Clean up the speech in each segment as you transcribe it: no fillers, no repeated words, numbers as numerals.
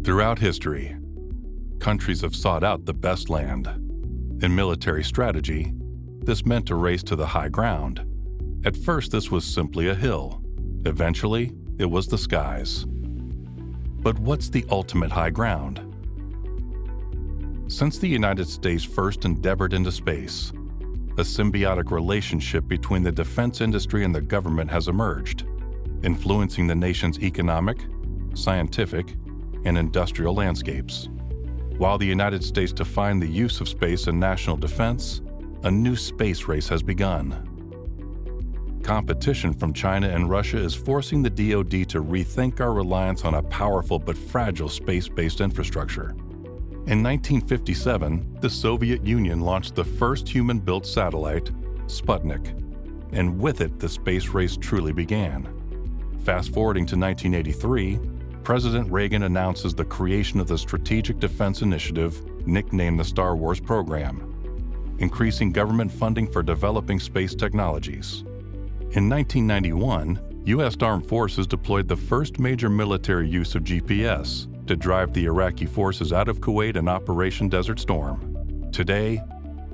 Throughout history, countries have sought out the best land. In military strategy, this meant a race to the high ground. At first, this was simply a hill. Eventually, it was the skies. But what's the ultimate high ground? Since the United States first endeavored into space, a symbiotic relationship between the defense industry and the government has emerged, influencing the nation's economic, scientific, and industrial landscapes. While the United States defined the use of space in national defense, a new space race has begun. Competition from China and Russia is forcing the DoD to rethink our reliance on a powerful but fragile space-based infrastructure. In 1957, the Soviet Union launched the first human-built satellite, Sputnik, and with it, the space race truly began. Fast-forwarding to 1983, President Reagan announces the creation of the Strategic Defense Initiative, nicknamed the Star Wars program, increasing government funding for developing space technologies. In 1991, U.S. Armed Forces deployed the first major military use of GPS to drive the Iraqi forces out of Kuwait in Operation Desert Storm. Today,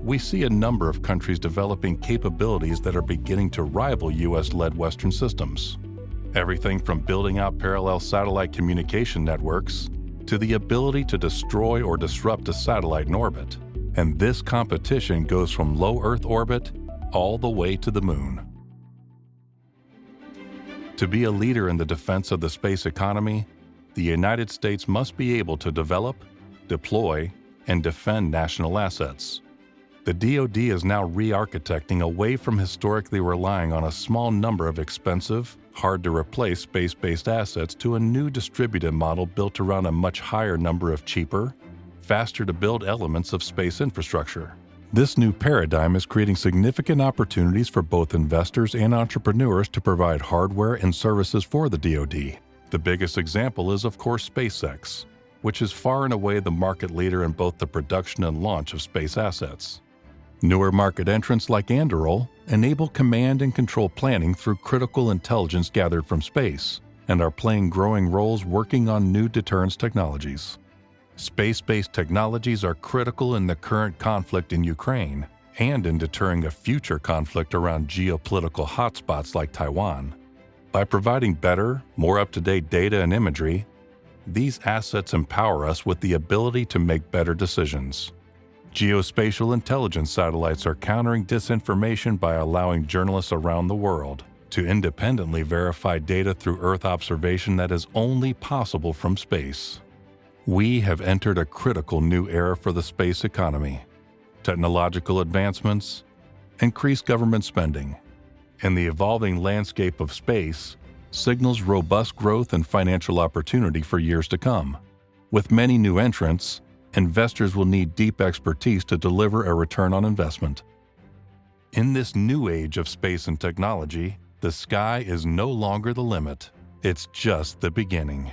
we see a number of countries developing capabilities that are beginning to rival U.S.-led Western systems. Everything from building out parallel satellite communication networks to the ability to destroy or disrupt a satellite in orbit. And this competition goes from low Earth orbit all the way to the moon. To be a leader in the defense of the space economy, the United States must be able to develop, deploy, and defend national assets. The DoD is now re-architecting away from historically relying on a small number of expensive, hard-to-replace space-based assets to a new distributed model built around a much higher number of cheaper, faster-to-build elements of space infrastructure. This new paradigm is creating significant opportunities for both investors and entrepreneurs to provide hardware and services for the DoD. The biggest example is, of course, SpaceX, which is far and away the market leader in both the production and launch of space assets. Newer market entrants like Anduril enable command and control planning through critical intelligence gathered from space, and are playing growing roles working on new deterrence technologies. Space-based technologies are critical in the current conflict in Ukraine and in deterring a future conflict around geopolitical hotspots like Taiwan. By providing better, more up-to-date data and imagery, these assets empower us with the ability to make better decisions. Geospatial intelligence satellites are countering disinformation by allowing journalists around the world to independently verify data through Earth observation that is only possible from space. We have entered a critical new era for the space economy. Technological advancements, increased government spending, and the evolving landscape of space signals robust growth and financial opportunity for years to come. With many new entrants, investors will need deep expertise to deliver a return on investment. In this new age of space and technology, the sky is no longer the limit. It's just the beginning.